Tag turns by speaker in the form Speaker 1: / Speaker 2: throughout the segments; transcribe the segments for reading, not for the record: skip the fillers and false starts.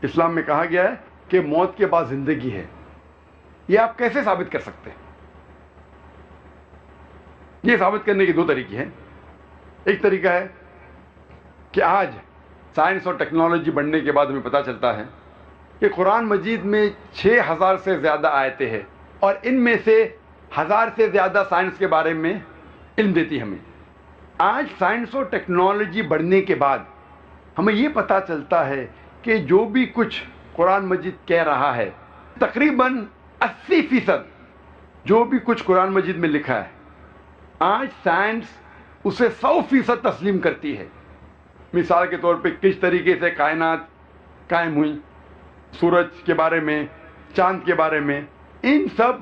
Speaker 1: اسلام میں کہا گیا ہے کہ موت کے بعد زندگی ہے. یہ آپ کیسے ثابت کر سکتے ہیں؟ یہ ثابت کرنے کے دو طریقے ہیں. ایک طریقہ ہے کہ آج سائنس اور ٹیکنالوجی بڑھنے کے بعد ہمیں پتہ چلتا ہے کہ قرآن مجید میں 6000 سے زیادہ آیتیں ہیں اور ان میں سے 1000 سے زیادہ سائنس کے بارے میں علم دیتی ہمیں. آج سائنس اور ٹیکنالوجی بڑھنے کے بعد ہمیں یہ پتہ چلتا ہے کہ جو بھی کچھ قرآن مجید کہہ رہا ہے تقریباً 80% جو بھی کچھ قرآن مجید میں لکھا ہے آج سائنس اسے 100% تسلیم کرتی ہے. مثال کے طور پہ کس طریقے سے کائنات قائم ہوئی، سورج کے بارے میں، چاند کے بارے میں، ان سب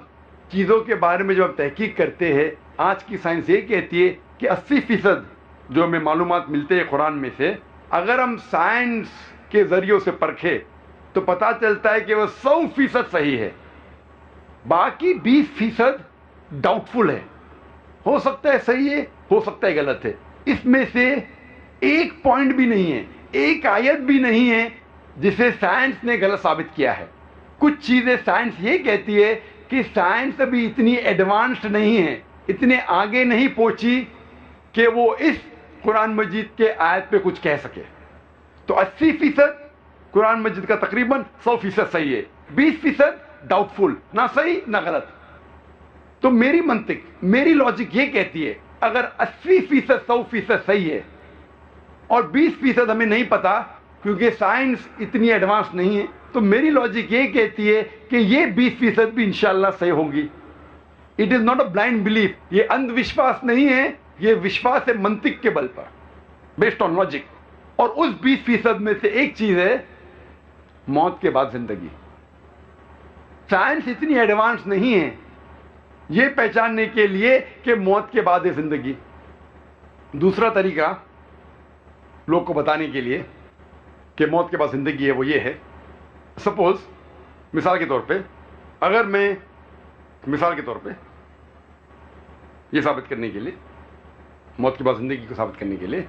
Speaker 1: چیزوں کے بارے میں جب ہم تحقیق کرتے ہیں آج کی سائنس یہ کہتی ہے کہ 80% جو ہمیں معلومات ملتے ہیں قرآن میں سے اگر ہم سائنس کے ذریعوں سے پرکھیں تو پتہ چلتا ہے کہ وہ 100% صحیح ہے. باقی 20% ڈاؤٹ فل ہے، ہو سکتا ہے صحیح ہے، ہو سکتا ہے غلط ہے. اس میں سے ایک پوائنٹ بھی نہیں ہے، ایک آیت بھی نہیں ہے جسے سائنس نے غلط ثابت کیا ہے. کچھ چیزیں سائنس یہ کہتی ہے کہ سائنس ابھی اتنی ایڈوانسڈ نہیں ہے، اتنے آگے نہیں پہنچی کہ وہ اس قرآن مجید کے آیت پہ کچھ کہہ سکے. تو 80% قرآن مجید کا تقریباً 100% صحیح ہے، 20% ڈاؤٹ فل، نہ صحیح نہ غلط. تو میری منطق، میری لاجک یہ کہتی ہے اگر 80% 100% صحیح ہے اور 20% ہمیں نہیں پتا کیونکہ سائنس اتنی ایڈوانس نہیں ہے، تو میری لاجک یہ کہتی ہے کہ یہ 20% بھی انشاءاللہ صحیح ہوگی. It is not a blind belief, یہ اندھ وشواس نہیں ہے، یہ وشواس ہے منطق کے بل پر، بیسڈ آن لاجک. اور اس 20% میں سے ایک چیز ہے موت کے بعد زندگی. سائنس اتنی ایڈوانس نہیں ہے یہ پہچاننے کے لیے کہ موت کے بعد ہے زندگی. دوسرا طریقہ لوگ کو بتانے کے لیے کہ موت کے بعد زندگی ہے وہ یہ ہے، سپوز مثال کے طور پہ اگر میں مثال کے طور پہ یہ ثابت کرنے کے لیے موت کے بعد زندگی کو ثابت کرنے کے لیے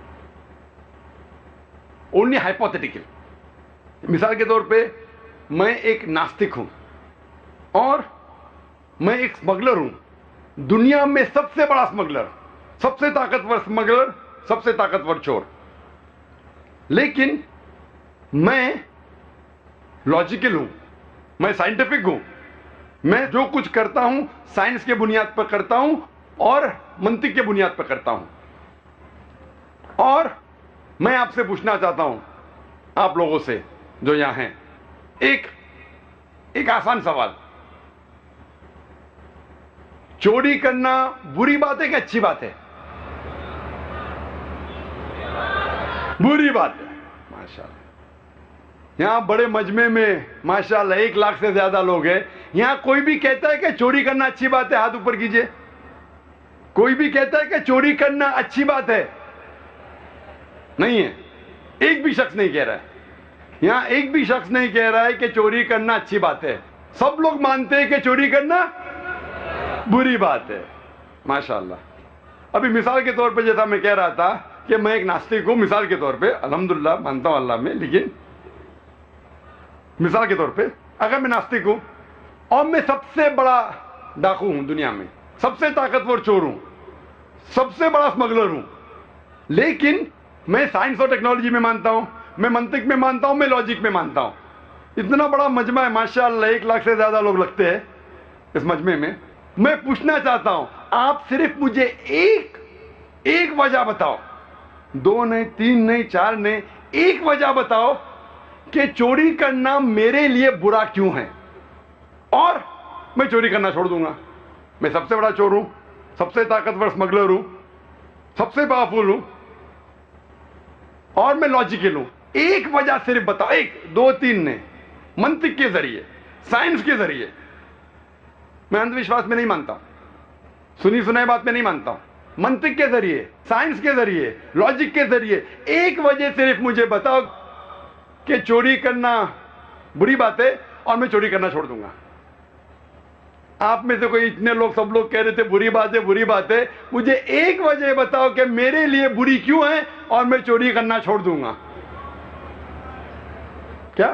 Speaker 1: اونلی ہائپوتھیٹیکل، مثال کے طور پہ میں ایک ناستک ہوں اور میں ایک اسمگلر ہوں، دنیا میں سب سے بڑا اسمگلر، سب سے طاقتور اسمگلر، سب سے طاقتور چور. لیکن میں لاجیکل ہوں، میں سائنٹیفک ہوں، میں جو کچھ کرتا ہوں سائنس کے بنیاد پر کرتا ہوں اور منطق کے بنیاد پر کرتا ہوں. اور میں آپ سے پوچھنا چاہتا ہوں، آپ لوگوں سے جو یہاں ہیں، ایک آسان سوال، چوری کرنا بری بات ہے کہ اچھی بات ہے؟ بری بات ہے. ماشاءاللہ یہاں بڑے مجمع میں ماشاءاللہ 1 لاکھ سے زیادہ لوگ ہیں. یہاں کوئی بھی کہتا ہے کہ چوری کرنا اچھی بات ہے؟ ہاتھ اوپر کیجئے. کوئی بھی کہتا ہے کہ چوری کرنا اچھی بات ہے؟ نہیں ہے، ایک بھی شخص نہیں کہہ رہا ہے. یہاں ایک بھی شخص نہیں کہہ رہا ہے کہ چوری کرنا اچھی بات ہے. سب لوگ مانتے ہیں کہ چوری کرنا بری بات ہے. ماشاءاللہ. ابھی مثال کے طور پہ جیسا میں کہہ رہا تھا کہ میں ایک ناستک ہوں، مثال کے طور پہ، الحمدللہ مانتا ہوں اللہ میں، لیکن مثال کے طور پہ اگر میں ناستک ہوں اور میں سب سے بڑا ڈاکو ہوں دنیا میں، سب سے طاقتور چور ہوں، سب سے بڑا اسمگلر ہوں، لیکن میں سائنس اور ٹیکنالوجی میں مانتا ہوں، میں منطق میں مانتا ہوں، میں لاجک میں مانتا ہوں. اتنا بڑا مجمع ہے ماشاءاللہ، 1 لاکھ سے زیادہ لوگ لگتے ہیں اس مجمع میں. میں پوچھنا چاہتا ہوں آپ صرف مجھے ایک وجہ بتاؤ، 2 نہیں، 3 نہیں، 4 نہیں، ایک وجہ بتاؤ کہ چوری کرنا میرے لیے برا کیوں ہے، اور میں چوری کرنا چھوڑ دوں گا. میں سب سے بڑا چور ہوں، سب سے طاقتور اسمگلر ہوں، سب سے پاورفل ہوں اور میں لاجیکل ہوں. ایک وجہ صرف بتاؤ، 1 2 3 نے، منطق کے ذریعے، سائنس کے ذریعے. میں اندھ وشواس میں نہیں مانتا، سنی سنائی بات میں نہیں مانتا ہوں. منطق کے ذریعے، سائنس کے ذریعے، لاجک کے ذریعے ایک وجہ صرف مجھے بتاؤ کہ چوری کرنا بری بات ہے اور میں چوری کرنا چھوڑ دوں گا. آپ میں سے کوئی اتنے لوگ، سب لوگ کہہ رہے تھے بری بات ہے بری بات ہے. مجھے ایک وجہ بتاؤ کہ میرے لیے بری کیوں ہے اور میں چوری کرنا چھوڑ دوں گا. کیا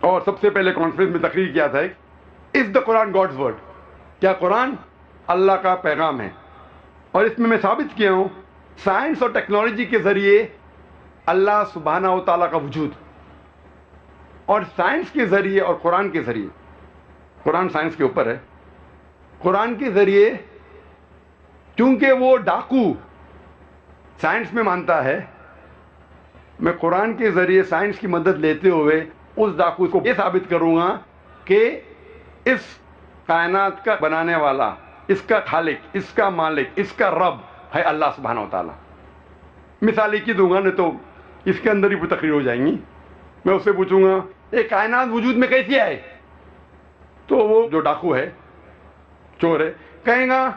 Speaker 1: اور سب سے پہلے کانفرنس میں تقریر کیا تھا، از دا قرآن گاڈز ورڈ، کیا قرآن اللہ کا پیغام ہے؟ اور اس میں ثابت کیا ہوں سائنس اور ٹیکنالوجی کے ذریعے اللہ سبحانہ و تعالیٰ کا وجود، اور سائنس کے ذریعے اور قرآن کے ذریعے، قرآن سائنس کے اوپر ہے، قرآن کے ذریعے چونکہ وہ ڈاکو سائنس میں مانتا ہے، میں قرآن کے ذریعے سائنس کی مدد لیتے ہوئے اس ڈاکو کو یہ ثابت کروں گا کہ اس کائنات کا بنانے والا، اس کا خالق، اس کا مالک، اس کا رب ہے اللہ سبحانہ و تعالیٰ۔ مثال ایک ہی دوں گا، نہیں تو اس کے اندر ہی پوری تقریر ہو جائیں گی۔ میں اس سے پوچھوں گا یہ کائنات وجود میں کیسی آئے، تو وہ جو ڈاکو ہے، چور ہے، کہیں گا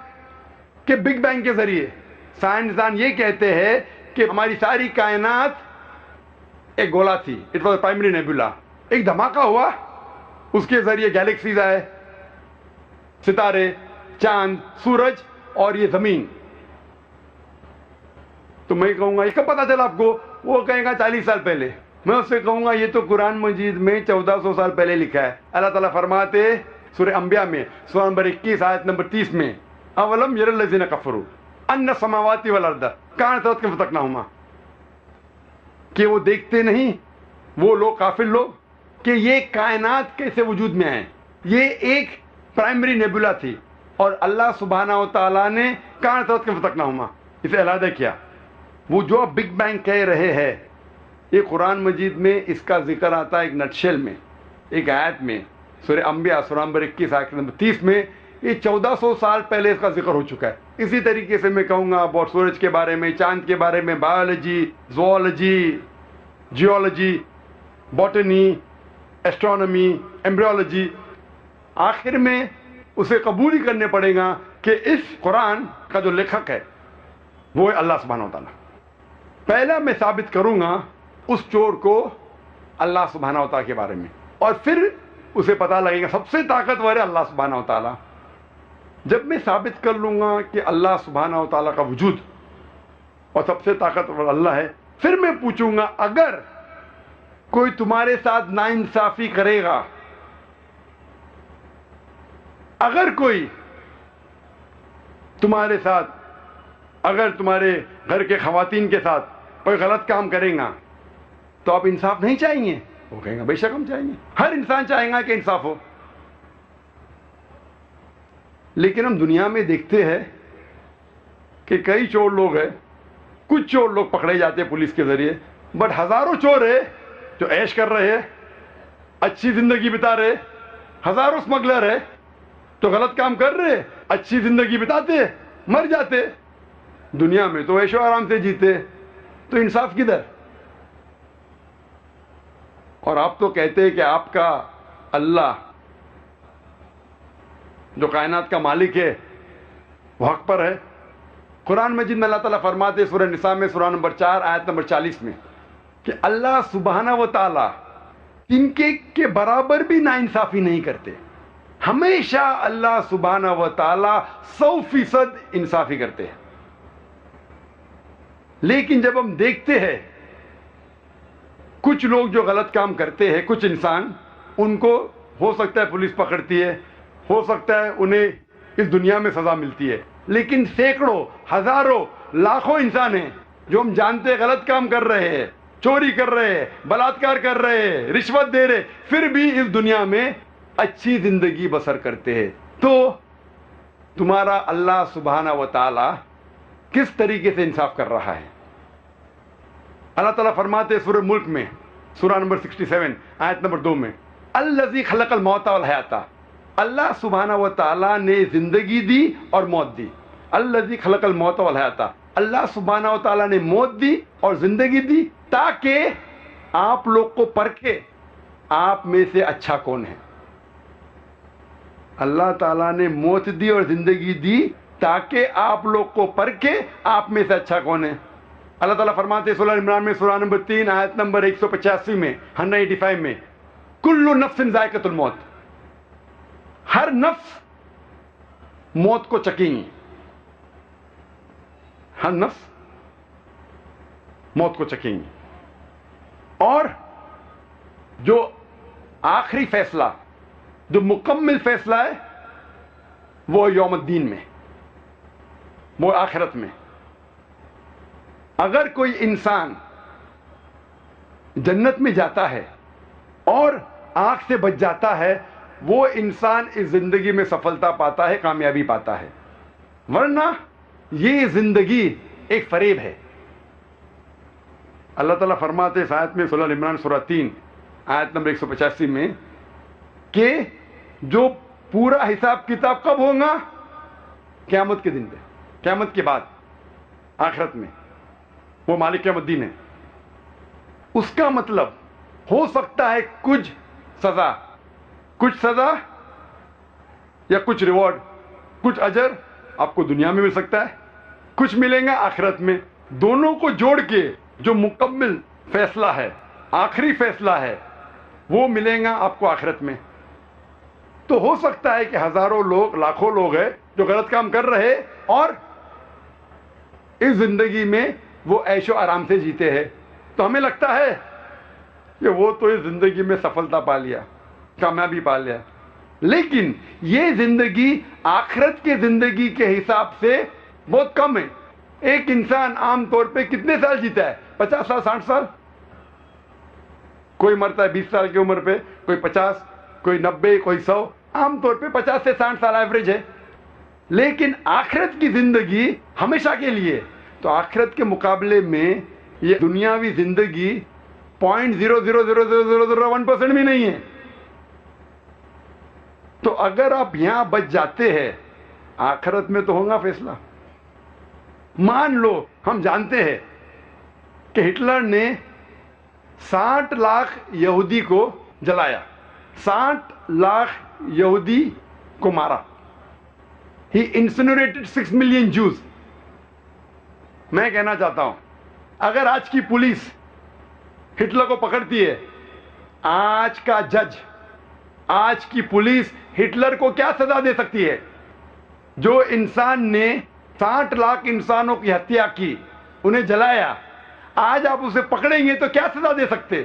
Speaker 1: کہ بگ بینگ کے ذریعے۔ سائنسدان یہ کہتے ہیں کہ ہماری ساری کائنات ایک گولا تھی، اٹ واز پرائمری نیبولا، ایک دھماکہ ہوا، اس کے ذریعے گیلیکسیز آئے، ستارے، چاند، سورج اور یہ زمین۔ تو میں کہوں گا یہ کب پتا چلا آپ کو؟ وہ کہے گا 40 سال پہلے۔ میں اس سے کہوں گا یہ تو قرآن مجید میں 1400 سال پہلے لکھا ہے۔ اللہ تعالیٰ فرماتے سورہ انبیاء میں سورہ نمبر 21 آیت نمبر 30 میں، اولم یر الذین کفروا ان السماوات والارض کانتا رتقا ففتقناہما، کہ وہ دیکھتے نہیں وہ لوگ، کافر لوگ، کہ یہ کائنات کیسے وجود میں آئے۔ یہ ایک پرائمری نیبولا تھی اور اللہ سبحانہ و تعالیٰ نے کانتا رتقا ففتقناہما اسے علیحدہ کیا۔ وہ جو اب بگ بینگ کہہ رہے ہیں، یہ قرآن مجید میں اس کا ذکر آتا ہے ایک نٹشل میں، ایک آیت میں، سورہ انبیاء سورہ نمبر 21 آیت نمبر 30 میں۔ یہ 1400 سال پہلے اس کا ذکر ہو چکا ہے۔ اسی طریقے سے میں کہوں گا اور سورج کے بارے میں، چاند کے بارے میں، biology, zoology, geology, botany, astronomy, embryology, آخر میں اسے قبول ہی کرنے پڑے گا کہ اس قرآن کا جو لکھک ہے وہ ہے اللہ سبحانہ و تعالیٰ۔ پہلا میں ثابت کروں گا اس چور کو اللہ سبحانہ و تعالیٰ کے بارے میں، اور پھر اسے پتہ لگے گا سب سے طاقتور ہے اللہ سبحانہ و تعالیٰ۔ جب میں ثابت کر لوں گا کہ اللہ سبحانہ و تعالیٰ کا وجود اور سب سے طاقتور اللہ ہے، پھر میں پوچھوں گا اگر کوئی تمہارے ساتھ ناانصافی کرے گا، اگر کوئی تمہارے ساتھ، اگر تمہارے گھر کے خواتین کے ساتھ کوئی غلط کام کرے گا تو آپ انصاف نہیں چاہیں گے؟ وہ کہیں گا بے شک ہم چاہیں گے، ہر انسان چاہیں گا کہ انصاف ہو۔ لیکن ہم دنیا میں دیکھتے ہیں کہ کئی چور لوگ ہیں، کچھ چور لوگ پکڑے جاتے ہیں پولیس کے ذریعے، بٹ ہزاروں چور ہیں جو عیش کر رہے ہیں، اچھی زندگی بتا رہے، ہزاروں اسمگلر ہے تو غلط کام کر رہے، اچھی زندگی بتاتے، مر جاتے، دنیا میں تو عیش و آرام سے جیتے، تو انصاف کدھر؟ اور آپ تو کہتے ہیں کہ آپ کا اللہ جو کائنات کا مالک ہے وہ حق پر ہے۔ قرآن مجید میں اللہ تعالیٰ فرماتے سورہ نساء میں سورہ نمبر 4 آیت نمبر 40 میں کہ اللہ سبحانہ و تعالیٰ ان کے برابر بھی ناانصافی نہیں کرتے، ہمیشہ اللہ سبحانہ و تعالیٰ 100% انصافی کرتے ہیں۔ لیکن جب ہم دیکھتے ہیں کچھ لوگ جو غلط کام کرتے ہیں، کچھ انسان، ان کو ہو سکتا ہے پولیس پکڑتی ہے، ہو سکتا ہے انہیں اس دنیا میں سزا ملتی ہے، لیکن سینکڑوں، ہزاروں، لاکھوں انسان ہیں جو ہم جانتے ہیں غلط کام کر رہے ہیں، چوری کر رہے ہیں، بلاತ್ಕಾರ کر رہے ہیں، رشوت دے رہے، پھر بھی اس دنیا میں اچھی زندگی بسر کرتے ہیں۔ تو تمہارا اللہ سبحانہ و تعالی کس طریقے سے انصاف کر رہا ہے؟ اللہ تعالیٰ فرماتے سورہ ملک میں سورہ نمبر 67 آیت نمبر 2 میں، الذی خلق الموت والحیات، اللہ سبحانہ و تعالیٰ نے زندگی دی اور موت دی۔ الذی خلق الموت والحیات، اللہ سبحانہ و تعالیٰ نے موت دی اور زندگی دی تاکہ آپ لوگ کو پرکھے آپ میں سے اچھا کون ہے۔ اللہ تعالیٰ نے موت دی اور زندگی دی تاکہ آپ لوگ کو پرکھے آپ میں سے اچھا کون ہے۔ اللہ تعالیٰ فرماتے سورہ عمران میں سورہ نمبر 3 آیت نمبر 185 میں 185 میں، کل نفس ذائقۃ الموت، ہر نفس موت کو چکیں گی، ہر نفس موت کو چکیں گی، اور جو آخری فیصلہ جو مکمل فیصلہ ہے وہ یوم الدین میں، وہ آخرت میں. اگر کوئی انسان جنت میں جاتا ہے اور آنکھ سے بچ جاتا ہے، وہ انسان اس زندگی میں سفلتا پاتا ہے، کامیابی پاتا ہے. ورنہ یہ زندگی ایک فریب ہے. اللہ تعالیٰ فرماتے ہیں اس آیت میں، سورہ عمران سورہ 3 آیت نمبر 185 میں، کہ جو پورا حساب کتاب کب ہوگا؟ قیامت کے دن پہ، قیامت کے بعد، آخرت میں. وہ مالک یوم الدین ہے. اس کا مطلب ہو سکتا ہے کچھ سزا یا کچھ ریوارڈ، کچھ اجر آپ کو دنیا میں مل سکتا ہے، کچھ ملیں گا آخرت میں. دونوں کو جوڑ کے جو مکمل فیصلہ ہے، آخری فیصلہ ہے، وہ ملیں گا آپ کو آخرت میں. تو ہو سکتا ہے کہ ہزاروں لوگ، لاکھوں لوگ ہیں جو غلط کام کر رہے اور اس زندگی میں وہ عیش و آرام سے جیتے ہیں. تو ہمیں لگتا ہے کہ وہ تو اس زندگی میں سفلتا پا لیا، کامیابی پا لیا. لیکن یہ زندگی آخرت کے زندگی کے حساب سے بہت کم ہے. ایک انسان عام طور پہ کتنے سال جیتا ہے؟ 50 سال، 60 سال. کوئی مرتا ہے 20 سال کی عمر پہ، کوئی 50، کوئی 90، کوئی 100. عام طور پہ 50 سے 60 سال ایوریج ہے. لیکن آخرت کی زندگی ہمیشہ کے لیے. تو آخرت کے مقابلے میں یہ دنیاوی زندگی 0.00001% بھی نہیں ہے. تو اگر آپ یہاں بچ جاتے ہیں، آخرت میں تو ہوگا فیصلہ. مان لو ہم جانتے ہیں کہ ہٹلر نے 60 لاکھ یہودی کو جلایا، 60 لاکھ یہودی کو مارا. He incinerated 6 million Jews. میں کہنا چاہتا ہوں، اگر آج کی پولیس ہٹلر کو پکڑتی ہے، آج کا جج، آج کی پولیس ہٹلر کو کیا سزا دے سکتی ہے؟ جو انسان نے 60 لاکھ انسانوں کی ہتیا کی، انہیں جلایا، آج آپ اسے پکڑیں گے تو کیا سزا دے سکتے؟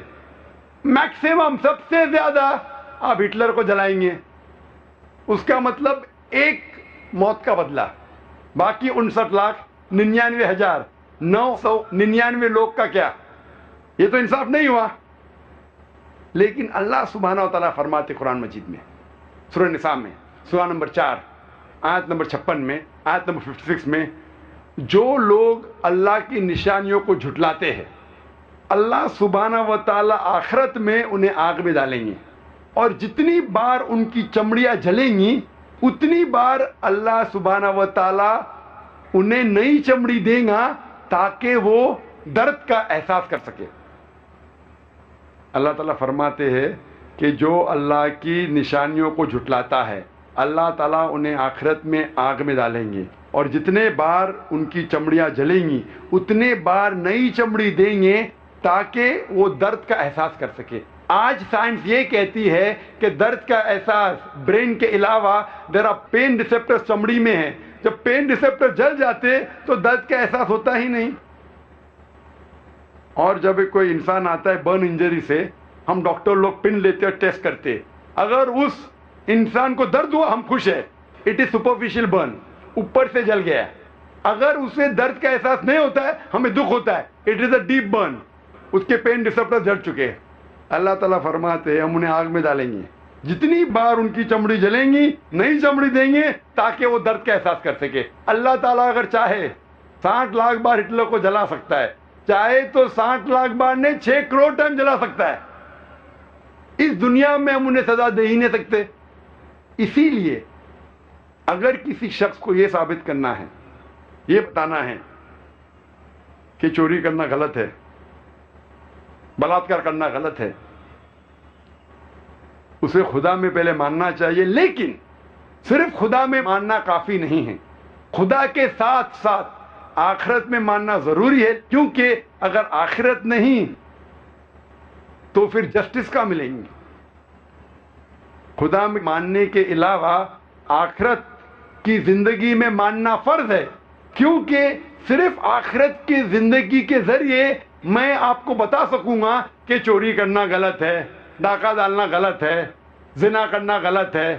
Speaker 1: میکسیمم، سب سے زیادہ آپ ہٹلر کو جلائیں گے. اس کا مطلب ایک موت کا بدلہ، باقی 59,99,999 لوگ کا کیا؟ یہ تو انصاف نہیں ہوا. لیکن اللہ سبحانہ و تعالیٰ فرماتے قرآن مجید میں، سورہ نساء میں، سورہ نمبر 4 آیت نمبر 56 میں، آیت نمبر 56 میں، جو لوگ اللہ کی نشانیوں کو جھٹلاتے ہیں، اللہ سبحانہ و تعالیٰ آخرت میں انہیں آگ میں ڈالیں گے، اور جتنی بار ان کی چمڑیاں جلیں گی اتنی بار اللہ سبحانہ و تعالیٰ انہیں نئی چمڑی دے گا تاکہ وہ درد کا احساس کر سکے. اللہ تعالیٰ فرماتے ہیں کہ جو اللہ کی نشانیوں کو جھٹلاتا ہے، اللہ تعالیٰ انہیں آخرت میں آگ میں ڈالیں گے، اور جتنے بار ان کی چمڑیاں جلیں گی اتنے بار نئی چمڑی دیں گے تاکہ وہ درد کا احساس کر سکے. آج سائنس یہ کہتی ہے کہ درد کا احساس برین کے علاوہ دیر آر پین ریسیپٹر چمڑی میں ہے. جب پین ریسیپٹر جل جاتے تو درد کا احساس ہوتا ہی نہیں. اور جب کوئی انسان آتا ہے برن انجری سے، ہم ڈاکٹر لوگ پن لیتے اور ٹیسٹ کرتے، اگر اس انسان کو درد ہوا ہم خوش ہے، اٹ از سپرفیشل برن، اوپر سے جل گیا. اگر اسے درد کا احساس نہیں ہوتا ہے ہمیں دکھ ہوتا ہے، it is a deep burn, اس کے پین ریسیپٹر جل چکے. اللہ تعالیٰ فرماتے ہیں ہم انہیں آگ میں ڈالیں گے، جتنی بار ان کی چمڑی جلیں گی نئی چمڑی دیں گے تاکہ وہ درد کا احساس کر سکے. اللہ تعالیٰ اگر چاہے 60 لاکھ بار ہٹلر کو جلا سکتا ہے، چاہے تو 60 لاکھ بار نے 6 کروڑ ٹائم جلا سکتا ہے. اس دنیا میں ہم انہیں سزا دے ہی نہیں سکتے. اسی لیے اگر کسی شخص کو یہ ثابت کرنا ہے، یہ بتانا ہے کہ چوری کرنا غلط ہے، بلاತ್کار کرنا غلط ہے، اسے خدا میں پہلے ماننا چاہیے. لیکن صرف خدا میں ماننا کافی نہیں ہے، خدا کے ساتھ ساتھ آخرت میں ماننا ضروری ہے. کیونکہ اگر آخرت نہیں تو پھر جسٹس کہاں ملیں گی؟ خدا میں ماننے کے علاوہ آخرت کی زندگی میں ماننا فرض ہے. کیونکہ صرف آخرت کی زندگی کے ذریعے میں آپ کو بتا سکوں گا کہ چوری کرنا غلط ہے، ڈاکہ ڈالنا غلط ہے، زنا کرنا غلط ہے،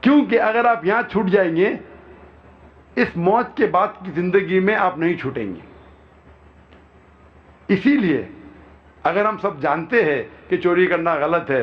Speaker 1: کیونکہ اگر آپ یہاں چھوٹ جائیں گے اس موت کے بعد کی زندگی میں آپ نہیں چھوٹیں گے۔ اسی لیے اگر ہم سب جانتے ہیں کہ چوری کرنا غلط ہے،